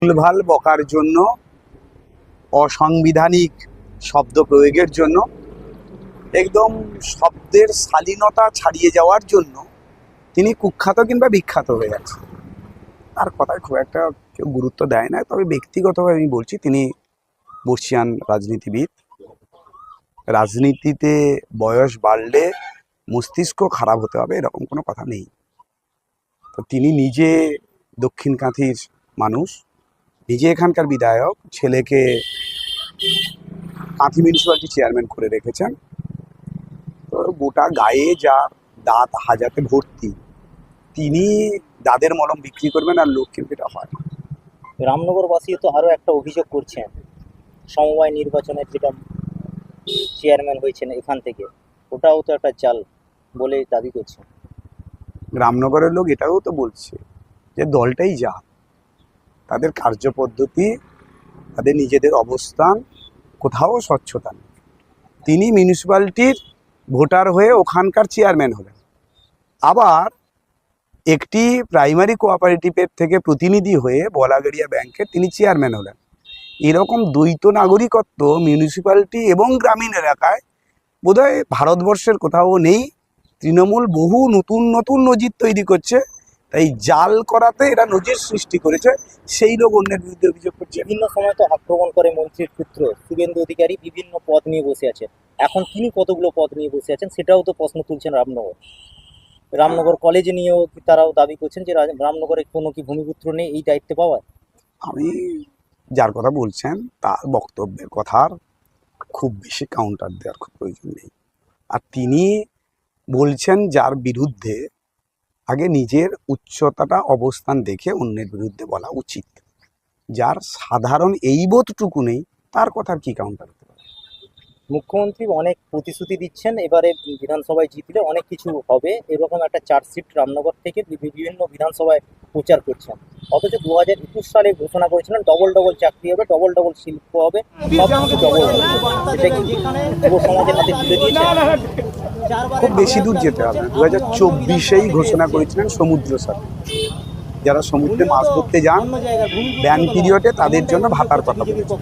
ভুলভাল বকার জন্য, অসাংবিধানিক শব্দ প্রয়োগের জন্য, একদম শব্দের শালীনতা ছাড়িয়ে যাওয়ার জন্য তিনি কুখ্যাত কিংবা বিখ্যাত হয়ে আছেন। তার কথায় খুব একটা কেউ গুরুত্ব দেয় না। তবে ব্যক্তিগতভাবে আমি বলছি, তিনি বর্ষিয়ান রাজনীতিবিদ। রাজনীতিতে বয়স বাড়লে মস্তিষ্ক খারাপ হতে হবে এরকম কোনো কথা নেই। তো তিনি নিজে দক্ষিণ কাঁথির মানুষ, নিজে এখানকার বিধায়ক, ছেলেকে কাঁথি মিউনিসিপ্যালিটি চেয়ারম্যান করে রেখেছেন। তো গোটা গায়ে যার দাঁত হাজাতে ভর্তি, তিনি দাঁতের মলম বিক্রি করবেন আর লোক কিন্তু এটা হয় না। রামনগরবাসী তো আরও একটা অভিযোগ করছেন, সমবায় নির্বাচনের যেটা চেয়ারম্যান হয়েছেন এখান থেকে, ওটাও তো একটা চাল বলে দাবি করছেন। রামনগরের লোক এটাও তো বলছে যে দলটাই যা, তাদের কার্যপদ্ধতি, তাদের নিজেদের অবস্থান, কোথাও স্বচ্ছতা নেই। তিনি মিউনিসিপ্যালিটির ভোটার হয়ে ওখানকার চেয়ারম্যান হলেন, আবার একটি প্রাইমারি কোঅপারেটিভের থেকে প্রতিনিধি হয়ে বলাগড়িয়া ব্যাংকের তিনি চেয়ারম্যান হলেন। এরকম দ্বৈত নাগরিকত্ব মিউনিসিপ্যালিটি এবং গ্রামীণ এলাকায় বোধহয় ভারতবর্ষের কোথাও নেই। তৃণমূল বহু নতুন নতুন নজির তৈরি করছে, তাই জাল করাতে এরা নজির সৃষ্টি করেছে, সেই লোক অন্যের বিরুদ্ধে অভিযোগ করছে। বিভিন্ন সময় তো আক্রমণ করে মন্ত্রীর পুত্র শুভেন্দু অধিকারী, বিভিন্ন পদ নিয়ে বসে আছে। এখন তিনি কতগুলো পদ নিয়ে বসে আছেন সেটাও তো প্রশ্ন তুলছেন রামনগর কলেজ নিয়েও তারাও দাবি করছেন যে রামনগরে কোনো কি ভূমিপুত্র নেই এই দায়িত্বে পাওয়ার। আমি যার কথা বলছেন তার বক্তব্যের কথার খুব বেশি কাউন্টার দেওয়ার খুব প্রয়োজন নেই। আর তিনি বলছেন যার বিরুদ্ধে, আগে নিজের উচ্চতাটা অবস্থান দেখে অন্যের বিরুদ্ধে বলা উচিত। যার সাধারণ এই বোধটুকু নেই, তার কথার কি কাউন্টার হতে পারে? মুখ্যমন্ত্রী অনেক প্রতিশ্রুতি দিচ্ছেন, এবারে বিধানসভায় জিতলে অনেক কিছু হবে, এরকম একটা চার্জশিট রামনগর থেকে বিভিন্ন বিধানসভায় প্রচার করছেন। অথচ 2021 সালে ঘোষণা করেছিলেন ডবল চাকরি হবে, ডবল শিল্প হবে, সব কিছু ডবল হবে। এটা কি যুব সমাজের হাতে তুলে দিয়েছেন? খুব বেশি দূর যেতে হবে না, 2024-এই ঘোষণা করেছিলেন সমুদ্র সাথী। যারা সমুদ্রে মাছ ধরতে যান ব্যান পিরিয়ডে, তাদের জন্য ভাতার কথা বলেছেন।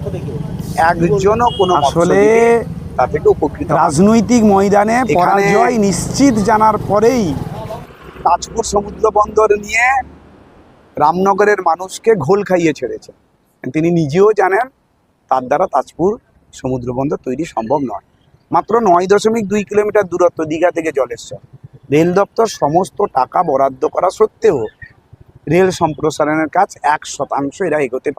একজনও কোনো আসলে তা থেকে উপকৃত। রাজনৈতিক ময়দানে পরাজয় নিশ্চিত জানার পরেই তাজপুর সমুদ্র বন্দর নিয়ে রামনগরের মানুষকে ঘোল খাইয়ে ছেড়েছে। তিনি নিজেও জানেন তার দ্বারা তাজপুর সমুদ্র বন্দর তৈরি সম্ভব নয়। মাত্র 9.2 কিলোমিটার দূরত্ব দীঘা থেকে জলেশ্বর। রেল দপ্তর সমস্ত টাকা বরাদ্দ করা সত্ত্বেও রেল সম্প্রসারণের কাজ 1% এরা এগোতে